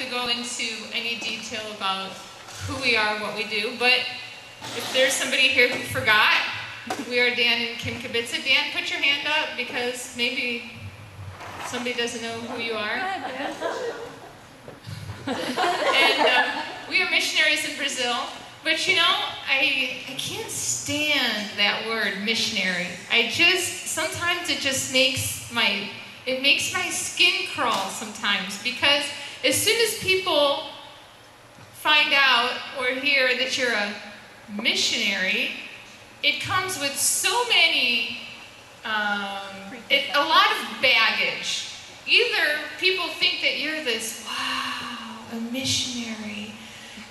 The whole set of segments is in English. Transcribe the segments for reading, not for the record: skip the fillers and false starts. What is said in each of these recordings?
to go into any detail about who we are, what we do, but if there's somebody here who forgot, we are Dan and Kim Kubitza. Dan, put your hand up because maybe somebody doesn't know who you are. And we are missionaries in Brazil. But you know, I can't stand that word, missionary. Sometimes it just makes my skin crawl sometimes, because as soon as people find out or hear that you're a missionary, it comes with so many, a lot of baggage. Either people think that you're this, wow, a missionary.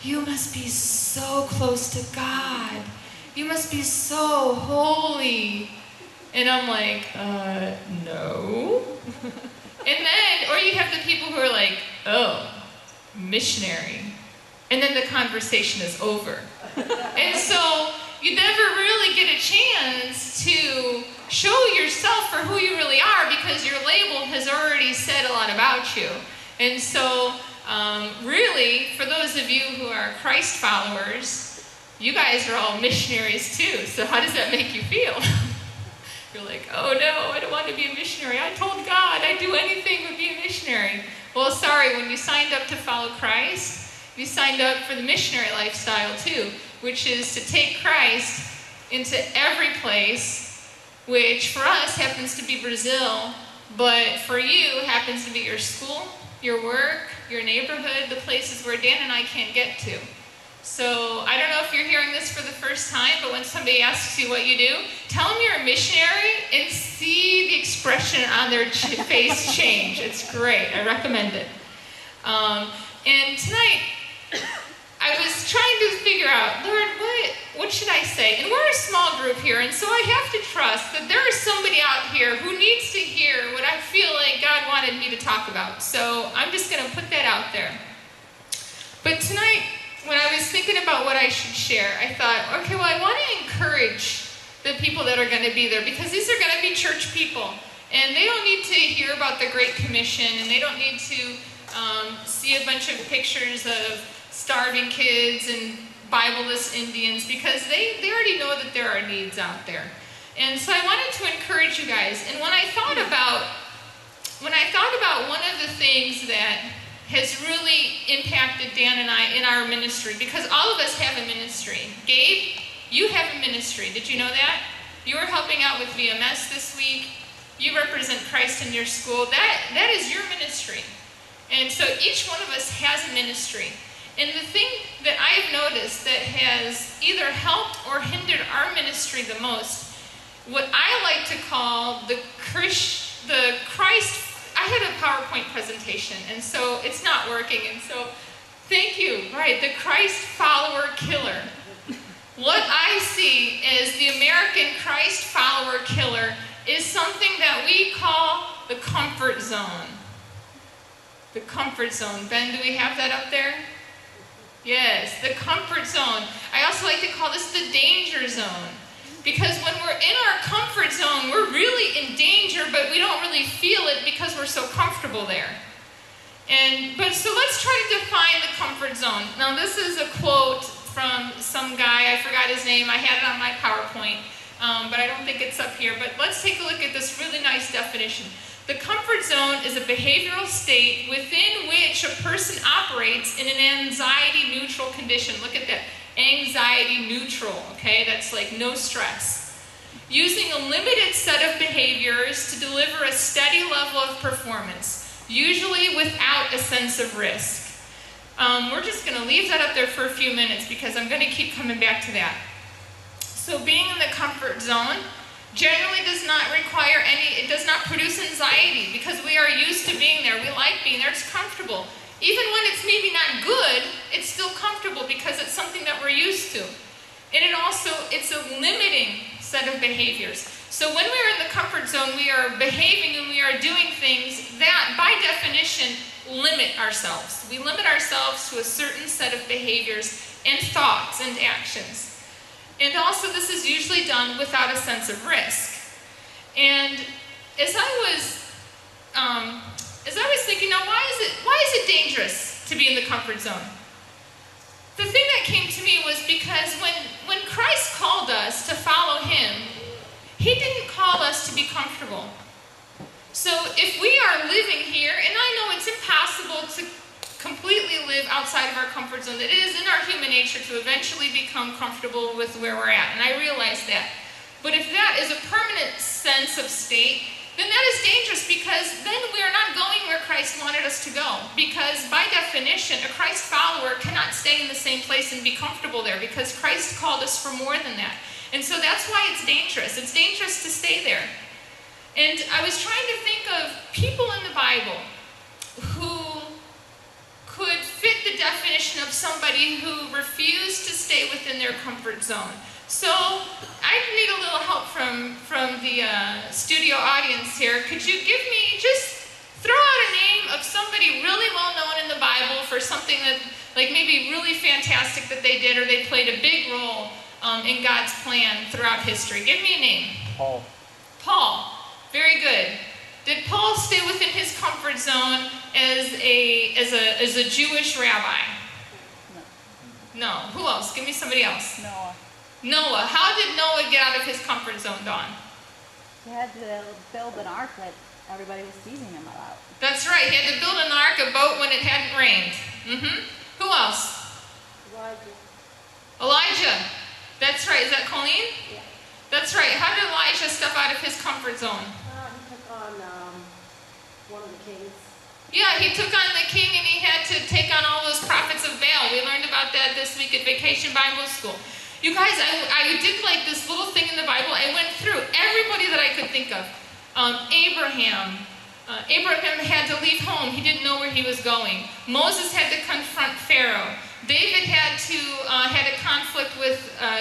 You must be so close to God. You must be so holy. And I'm like, no. And then, or you have the people who are like, oh, missionary. And then the conversation is over. And so you never really get a chance to show yourself for who you really are, because your label has already said a lot about you. And so, really, for those of you who are Christ followers, you guys are all missionaries too. So how does that make you feel? You're like, oh no, I don't want to be a missionary. I told God I'd do anything but be a missionary. Well, sorry, when you signed up to follow Christ, you signed up for the missionary lifestyle too, which is to take Christ into every place, which for us happens to be Brazil, but for you happens to be your school, your work, your neighborhood, the places where Dan and I can't get to. So I don't know if you're hearing this for the first time, but when somebody asks you what you do, tell them you're a missionary and see the expression on their face change. It's great. I recommend it. And tonight, I was trying to figure out, Lord, what should I say? And we're a small group here, and so I have to trust that there is somebody out here who needs to hear what I feel like God wanted me to talk about. So I'm just going to put that out there. But tonight, when I was thinking about what I should share, I thought, okay, well, I want to encourage the people that are going to be there, because these are going to be church people. And they don't need to hear about the Great Commission, and they don't need to see a bunch of pictures of starving kids and Bibleless Indians, because they already know that there are needs out there. And so I wanted to encourage you guys. And when I thought about one of the things that has really impacted Dan and I in our ministry, because all of us have a ministry. Gabe, you have a ministry. Did you know that? You were helping out with VMS this week. You represent Christ in your school. That is your ministry. And so each one of us has a ministry. And the thing that I have noticed that has either helped or hindered our ministry the most, what I like to call the Christ, I had a PowerPoint presentation, and so it's not working, and so thank you, right, the Christ follower killer. What I see as the American Christ follower killer is something that we call the comfort zone. The comfort zone. Ben, do we have that up there? Yes, the comfort zone. I also like to call this the danger zone. Because when we're in our comfort zone, we're really in danger, but we don't really feel it because we're so comfortable there. So let's try to define the comfort zone. Now this is a quote from some guy, I forgot his name, I had it on my PowerPoint, but I don't think it's up here. But let's take a look at this really nice definition. The comfort zone is a behavioral state within which a person operates in an anxiety-neutral condition. Look at that. Anxiety neutral, okay? That's like no stress. Using a limited set of behaviors to deliver a steady level of performance, usually without a sense of risk. We're just going to leave that up there for a few minutes because I'm going to keep coming back to that. So being in the comfort zone generally does not require it does not produce anxiety, because we are used to being there. We like being there. It's comfortable. Even when it's maybe not good, it's still comfortable because it's something that we're used to. And it's a limiting set of behaviors. So when we're in the comfort zone, we are behaving and we are doing things that, by definition, limit ourselves. We limit ourselves to a certain set of behaviors and thoughts and actions. And also, this is usually done without a sense of risk. And as I was thinking, now why is it dangerous? to be in the comfort zone. The thing that came to me was because when Christ called us to follow him, he didn't call us to be comfortable. So if we are living here, and I know it's impossible to completely live outside of our comfort zone, that it is in our human nature to eventually become comfortable with where we're at, and I realize that. But if that is a permanent sense of state, then that is dangerous, because then we are not going where Christ wanted us to go. Because by definition, a Christ follower cannot stay in the same place and be comfortable there, because Christ called us for more than that. And so that's why it's dangerous. It's dangerous to stay there. And I was trying to think of people in the Bible who could fit the definition of somebody who refused to stay within their comfort zone. So I need a little help from the studio audience here. Could you give me, just throw out a name of somebody really well known in the Bible for something that, like maybe really fantastic that they did, or they played a big role in God's plan throughout history. Give me a name. Paul. Paul. Very good. Did Paul stay within his comfort zone as a Jewish rabbi? No. Who else? Give me somebody else. Noah. Noah. How did Noah get out of his comfort zone, Dawn? He had to build an ark that everybody was teasing him about. That's right. He had to build an ark, a boat, when it hadn't rained. Who else? Elijah. That's right. Is that Colleen? Yeah. That's right. How did Elijah step out of his comfort zone? He took on one of the kings. Yeah, he took on the king, and he had to take on all those prophets of Baal. We learned about that this week at Vacation Bible School. You guys, I did like this little thing in the Bible. I went through everybody that I could think of. Abraham. Abraham had to leave home. He didn't know where he was going. Moses had to confront Pharaoh. David had a conflict with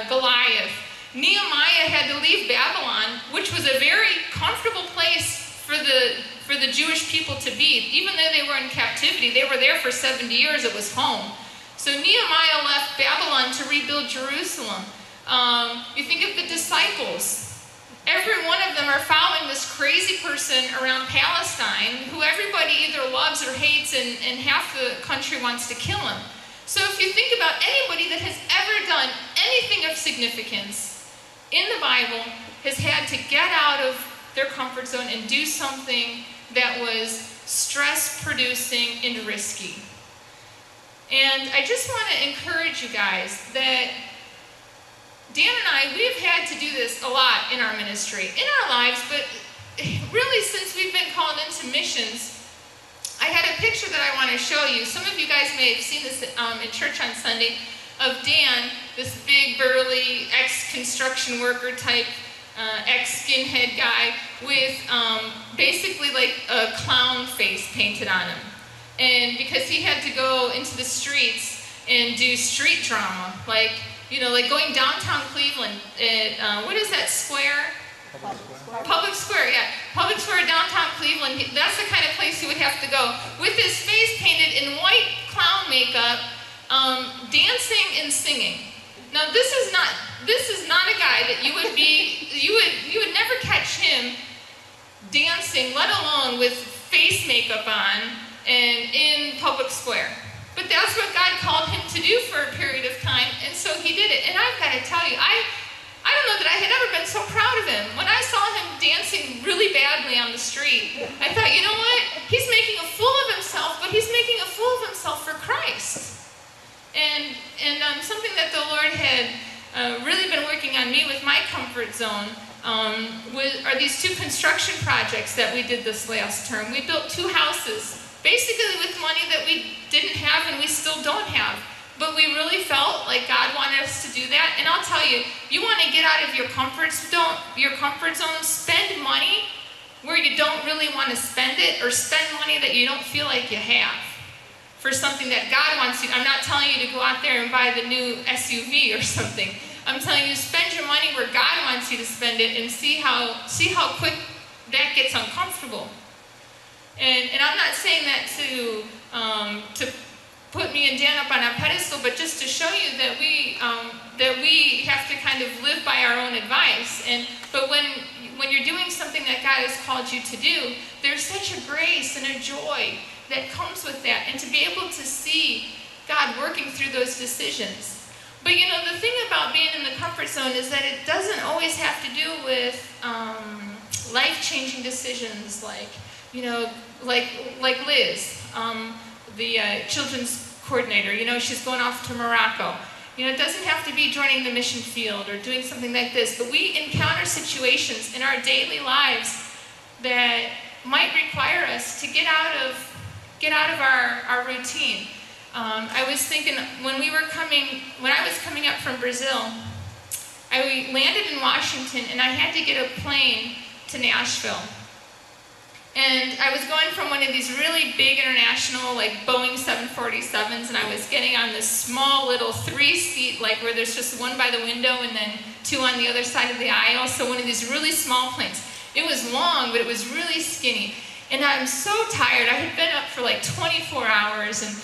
Goliath. Nehemiah had to leave Babylon, which was a very comfortable place for the Jewish people to be. Even though they were in captivity, they were there for 70 years. It was home. So Nehemiah left Babylon to rebuild Jerusalem. You think of the disciples. Every one of them are following this crazy person around Palestine who everybody either loves or hates, and half the country wants to kill him. So if you think about anybody that has ever done anything of significance in the Bible, has had to get out of their comfort zone and do something that was stress-producing and risky. And I just want to encourage you guys that Dan and I, we have had to do this a lot in our ministry, in our lives, but really since we've been called into missions. I had a picture that I want to show you. Some of you guys may have seen this in church on Sunday, of Dan, this big, burly, ex-construction worker type, ex-skinhead guy with basically like a clown face painted on him. And because he had to go into the streets and do street drama, like going downtown Cleveland at, what is that square? Public Square, yeah. Public Square, downtown Cleveland. That's the kind of place he would have to go. With his face painted in white clown makeup, dancing and singing. Now this is not a guy that you would never catch him dancing, let alone with face makeup on and in Public Square. But that's what God called him to do for a period of time, and so he did it. And I've got to tell you, I don't know that I had ever been so proud of him. When I saw him dancing really badly on the street, I thought, you know what? He's making a fool of himself, but he's making a fool of himself for Christ. And something that the Lord had really been working on me with my comfort zone are these 2 construction projects that we did this last term. We built 2 houses, basically with money that we didn't have and we still don't have. But we really felt like God wanted us to do that. And I'll tell you, you want to get out of your comfort zone, spend money where you don't really want to spend it, or spend money that you don't feel like you have for something that God wants you. I'm not telling you to go out there and buy the new SUV or something. I'm telling you, spend your money where God wants you to spend it, and see how quick that gets uncomfortable. And I'm not saying that to put me and Dan up on a pedestal, but just to show you that that we have to kind of live by our own advice. But when you're doing something that God has called you to do, there's such a grace and a joy that comes with that, and to be able to see God working through those decisions. But you know, the thing about being in the comfort zone is that it doesn't always have to do with life-changing decisions, like, you know, like Liz, the children's coordinator. You know, she's going off to Morocco. You know, it doesn't have to be joining the mission field or doing something like this, but we encounter situations in our daily lives that might require us to get out of our routine. I was thinking when I was coming up from Brazil, I landed in Washington and I had to get a plane to Nashville. And I was going from one of these really big international, like Boeing 747s, and I was getting on this small little 3-seat, like where there's just one by the window and then 2 on the other side of the aisle. So one of these really small planes. It was long, but it was really skinny. And I'm so tired. I had been up for like 24 hours, and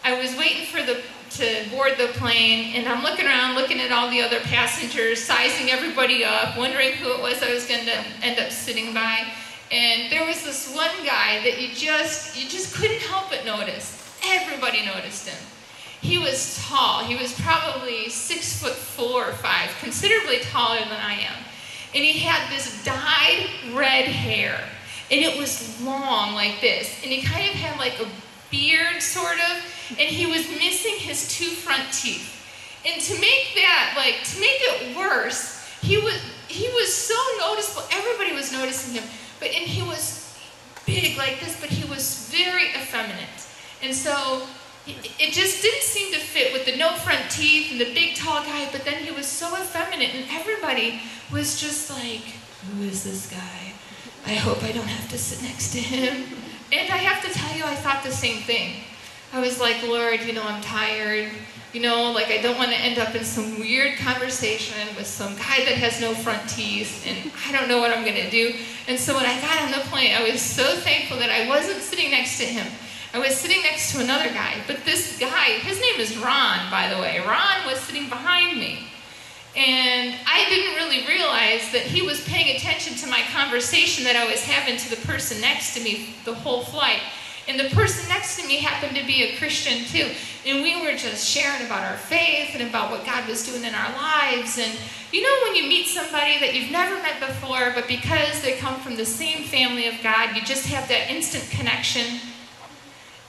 I was waiting to board the plane, and I'm looking around, looking at all the other passengers, sizing everybody up, wondering who it was I was going to end up sitting by. And there was this one guy that you just couldn't help but notice. Everybody noticed him. He was tall. He was probably 6'4" or 5", considerably taller than I am. And he had this dyed red hair, and it was long like this. And he kind of had like a beard, sort of, and he was missing his 2 front teeth. And to make it worse, he was so noticeable. Everybody was noticing him. And he was big like this, but he was very effeminate. And so it just didn't seem to fit with the no front teeth and the big tall guy, but then he was so effeminate, and everybody was just like, who is this guy? I hope I don't have to sit next to him. And I have to tell you, I thought the same thing. I was like, Lord, you know, I'm tired. You know, like I don't want to end up in some weird conversation with some guy that has no front teeth, and I don't know what I'm going to do. And so when I got on the plane, I was so thankful that I wasn't sitting next to him. I was sitting next to another guy. But this guy, his name is Ron, by the way. Ron was sitting behind me. And I didn't really realize that he was paying attention to my conversation that I was having to the person next to me the whole flight. And the person next to me happened to be a Christian too. And we were just sharing about our faith and about what God was doing in our lives. And you know when you meet somebody that you've never met before, but because they come from the same family of God, you just have that instant connection.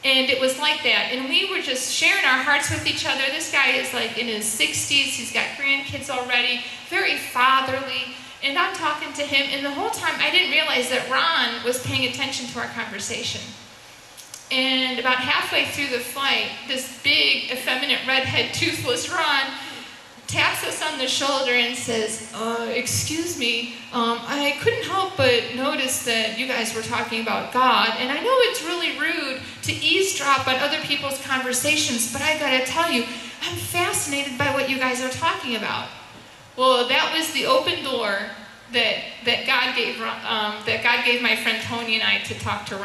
And it was like that. And we were just sharing our hearts with each other. This guy is like in his 60s. He's got grandkids already. Very fatherly. And I'm talking to him. And the whole time I didn't realize that Ron was paying attention to our conversation. And about halfway through the flight, this big, effeminate, redhead, toothless Ron taps us on the shoulder and says, excuse me, I couldn't help but notice that you guys were talking about God, and I know it's really rude to eavesdrop on other people's conversations, but I gotta tell you, I'm fascinated by what you guys are talking about. Well, that was the open door that God gave my friend Tony and I to talk to Ron.